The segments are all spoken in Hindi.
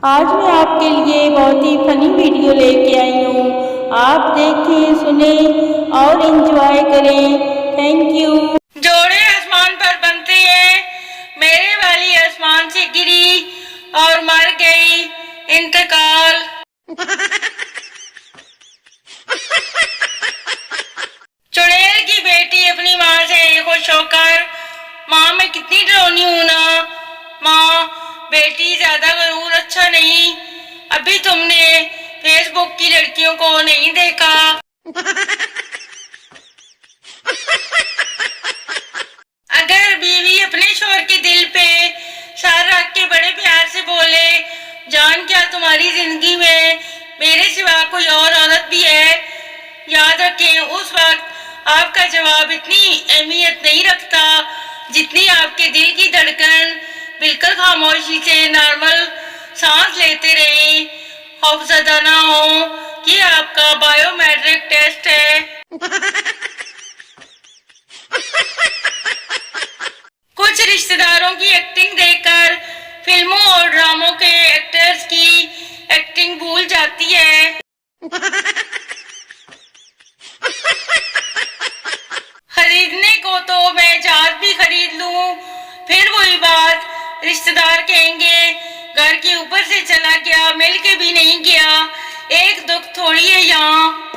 आज मैं आपके लिए बहुत ही फनी वीडियो लेके आई हूँ। आप देखें, सुने और एंजॉय करें। Thank you. जोड़े आसमान पर बनते हैं, मेरे वाली आसमान से गिरी और मर गई, इंतकाल। चुड़ैल की बेटी अपनी माँ से खुश होकर, माँ मैं कितनी डरावनी हूँ ना। माँ, बेटी ज्यादा गरूर अच्छा नहीं। अभी तुमने फेसबुक की लड़कियों को नहीं देखा। अगर बीवी अपने शौहर के दिल पे सर रख के बड़े प्यार से बोले, जान क्या तुम्हारी जिंदगी में मेरे सिवा कोई और औरत भी है, याद रखें उस वक्त आपका जवाब इतनी अहमियत नहीं रखता जितनी आपके दिल की धड़कन बिल्कुल खामोशी से नॉर्मल सांस लेते रहे। खौफजदा ना हो कि आपका बायोमेट्रिक टेस्ट है। कुछ रिश्तेदारों की एक्टिंग देखकर फिल्मों और ड्रामों के एक्टर्स की एक्टिंग भूल जाती है। खरीदने को तो मैं जहाज भी खरीद लूं, फिर वही बात, रिश्तेदार कहेंगे घर के ऊपर से चला गया, मिल के भी नहीं गया। एक दुख थोड़ी है यहाँ।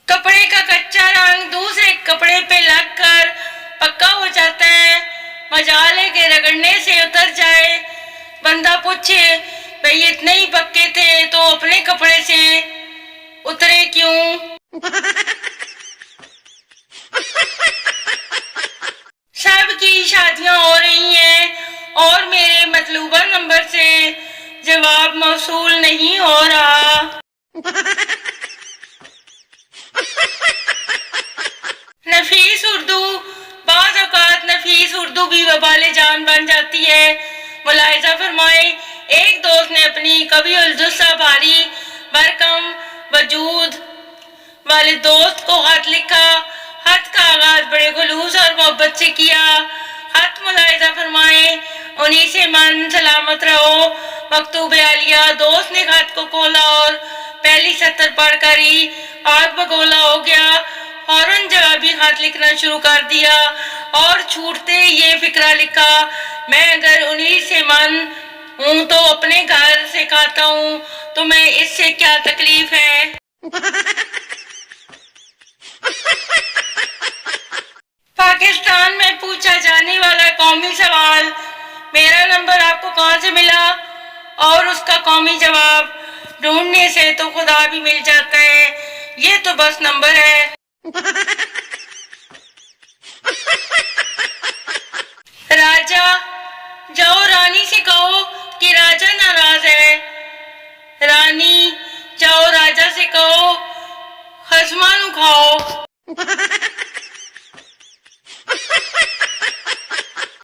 कपड़े का कच्चा रंग दूसरे कपड़े पे लगकर पक्का हो जाता है, मजाल है कि रगड़ने से उतर जाए। बंदा पूछे भाई इतने ही पक्के थे तो अपने कपड़े से उतरे क्यों? सबकी शादियां हो रही हैं और मेरे मतलूबा नंबर से जवाब मौसूल नहीं हो रहा। नफीस उर्दू, बाज़ औक़ात नफीस उर्दू भी वबाले जान बन जाती है। मुलाहिज़ा फरमाए, एक दोस्त ने अपनी कभी उलझुस्सा भारी भरकम वजूद वाले दोस्त को खत लिखा। खत का आगाज बड़े खुलूस और मोहब्बत से किया। खत मुलाहिज़ा फरमाए, उन्हीं से मन सलामत रहो, मकतूब आलिया। दोस्त ने खत को खोला और पहली सतर पढ़कर ही आग बगोला हो गया। फौरन जवाबी खत लिखना शुरू कर दिया और छूटते ये फिक्रा लिखा, मैं अगर उन्हीं से मन हूँ तो अपने घर से खाता हूँ, तो मैं इससे क्या तकलीफ है। पाकिस्तान में पूछा जाने वाला कौमी सवाल, मेरा नंबर आपको कहाँ से मिला? और उसका कौमी जवाब, ढूंढने से तो खुदा भी मिल जाता है, ये तो बस नंबर है। राजा, जाओ रानी से कहो कि राजा नाराज है। रानी, जाओ राजा से कहो खसमा नु खाओ।